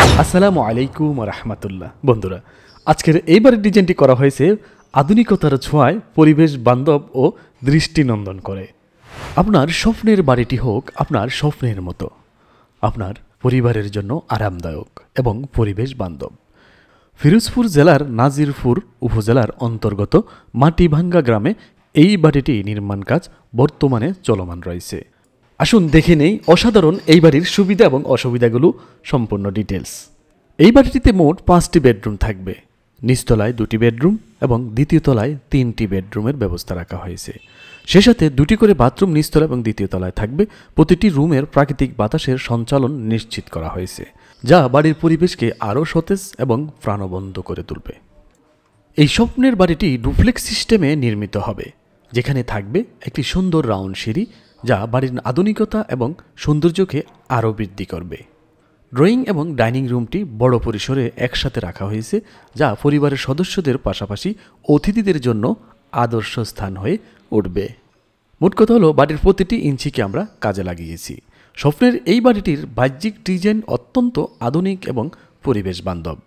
আসসালামু আলাইকুম রাহমাতুল্লাহ। বন্ধুরা, আজকের এইবারের ডিজাইনটি করা হয়েছে আধুনিকতার ছোঁয়ায় পরিবেশ বান্ধব ও দৃষ্টিনন্দন করে। আপনার স্বপ্নের বাড়িটি হোক আপনার স্বপ্নের মতো, আপনার পরিবারের জন্য আরামদায়ক এবং পরিবেশ বান্ধব। ফিরোজপুর জেলার নাজিরপুর উপজেলার অন্তর্গত মাটিভাঙ্গা গ্রামে এই বাড়িটি নির্মাণ কাজ বর্তমানে চলমান রয়েছে। আসুন দেখে নেই অসাধারণ এই বাড়ির সুবিধা এবং অসুবিধাগুলো সম্পূর্ণ ডিটেলস। এই বাড়িটিতে মোট 5টি বেডরুম থাকবে। নিচতলায় 2টি বেডরুম এবং দ্বিতীয় তলায় 3টি বেডরুমের ব্যবস্থা রাখা হয়েছে। সে সাথে 2টি করে বাথরুম নিচতলা এবং দ্বিতীয় তলায় থাকবে। প্রতিটি রুমের প্রাকৃতিক বাতাসের সঞ্চালন নিশ্চিত করা হয়েছে, যা বাড়ির পরিবেশকে আরও সতেজ এবং প্রাণবন্ত করে তুলবে। এই স্বপ্নের বাড়িটি ডুপ্লেক্স সিস্টেমে নির্মিত হবে, যেখানে থাকবে একটি সুন্দর রাউন্ড সিঁড়ি, যা বাড়ির আধুনিকতা এবং সৌন্দর্যকে আরও বৃদ্ধি করবে। ড্রয়িং এবং ডাইনিং রুমটি বড় পরিসরে একসাথে রাখা হয়েছে, যা পরিবারের সদস্যদের পাশাপাশি অতিথিদের জন্য আদর্শ স্থান হয়ে উঠবে। মোট কথা হলো, বাড়ির প্রতিটি ইঞ্চিকে আমরা কাজে লাগিয়েছি। স্বপ্নের এই বাড়িটির বাহ্যিক ডিজাইন অত্যন্ত আধুনিক এবং পরিবেশ বান্ধব।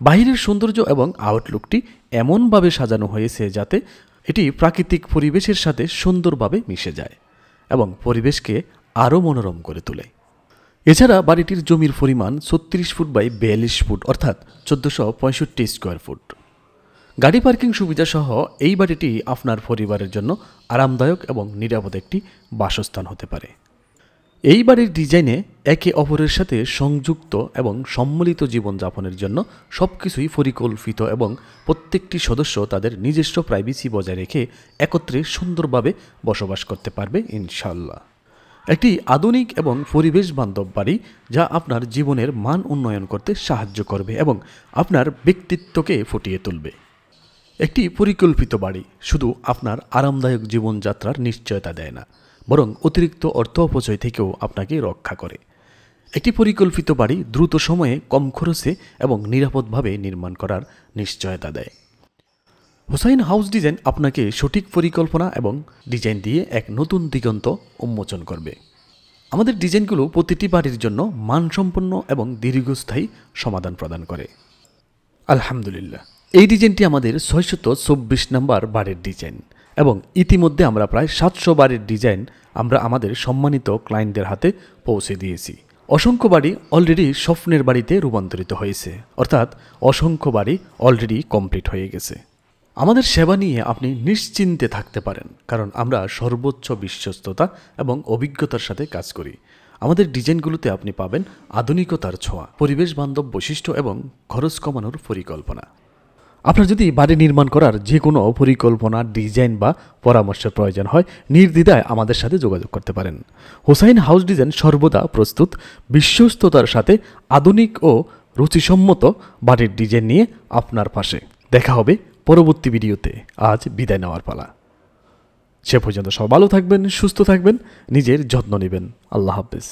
বাহিরের সৌন্দর্য এবং আউটলুকটি এমনভাবে সাজানো হয়েছে যাতে এটি প্রাকৃতিক পরিবেশের সাথে সুন্দরভাবে মিশে যায় এবং পরিবেশকে আরও মনোরম করে তোলে। এছাড়া বাড়িটির জমির পরিমাণ 36 ফুট বাই 42 ফুট, অর্থাৎ 1465 স্কোয়ার ফুট। গাড়ি পার্কিং সুবিধা সহ এই বাড়িটি আপনার পরিবারের জন্য আরামদায়ক এবং নিরাপদ একটি বাসস্থান হতে পারে। এই বাড়ির ডিজাইনে একে অপরের সাথে সংযুক্ত এবং সম্মিলিত জীবনযাপনের জন্য সবকিছুই পরিকল্পিত এবং প্রত্যেকটি সদস্য তাদের নিজস্ব প্রাইভেসি বজায় রেখে একত্রে সুন্দরভাবে বসবাস করতে পারবে ইনশাআল্লাহ। একটি আধুনিক এবং পরিবেশ বান্ধব বাড়ি, যা আপনার জীবনের মান উন্নয়ন করতে সাহায্য করবে এবং আপনার ব্যক্তিত্বকে ফুটিয়ে তুলবে। একটি পরিকল্পিত বাড়ি শুধু আপনার আরামদায়ক জীবনযাত্রার নিশ্চয়তা দেয় না, বরং অতিরিক্ত অর্থ অপচয় থেকেও আপনাকে রক্ষা করে। একটি পরিকল্পিত বাড়ি দ্রুত সময়ে কম খরচে এবং নিরাপদভাবে নির্মাণ করার নিশ্চয়তা দেয়। হুসাইন হাউস ডিজাইন আপনাকে সঠিক পরিকল্পনা এবং ডিজাইন দিয়ে এক নতুন দিগন্ত উন্মোচন করবে। আমাদের ডিজাইনগুলো প্রতিটি বাড়ির জন্য মানসম্পন্ন এবং দীর্ঘস্থায়ী সমাধান প্রদান করে। আলহামদুলিল্লাহ, এই ডিজাইনটি আমাদের 624 নম্বর বাড়ির ডিজাইন এবং ইতিমধ্যে আমরা প্রায় 700 বাড়ির ডিজাইন আমরা আমাদের সম্মানিত ক্লায়েন্টদের হাতে পৌঁছে দিয়েছি। অসংখ্য বাড়ি অলরেডি স্বপ্নের বাড়িতে রূপান্তরিত হয়েছে, অর্থাৎ অসংখ্য বাড়ি অলরেডি কমপ্লিট হয়ে গেছে। আমাদের সেবা নিয়ে আপনি নিশ্চিন্তে থাকতে পারেন, কারণ আমরা সর্বোচ্চ বিশ্বস্ততা এবং অভিজ্ঞতার সাথে কাজ করি। আমাদের ডিজাইনগুলোতে আপনি পাবেন আধুনিকতার ছোঁয়া, পরিবেশ বান্ধব বৈশিষ্ট্য এবং খরচ কমানোর পরিকল্পনা। আপনার যদি বাড়ি নির্মাণ করার যে কোনো পরিকল্পনা, ডিজাইন বা পরামর্শের প্রয়োজন হয়, নির্দ্বিধায় আমাদের সাথে যোগাযোগ করতে পারেন। হুসাইন হাউস ডিজাইন সর্বদা প্রস্তুত, বিশ্বস্ততার সাথে আধুনিক ও রুচিসম্মত বাড়ির ডিজাইন নিয়ে আপনার পাশে। দেখা হবে পরবর্তী ভিডিওতে। আজ বিদায় নেওয়ার পালা। সে পর্যন্ত সব ভালো থাকবেন, সুস্থ থাকবেন, নিজের যত্ন নেবেন। আল্লাহ হাফেজ।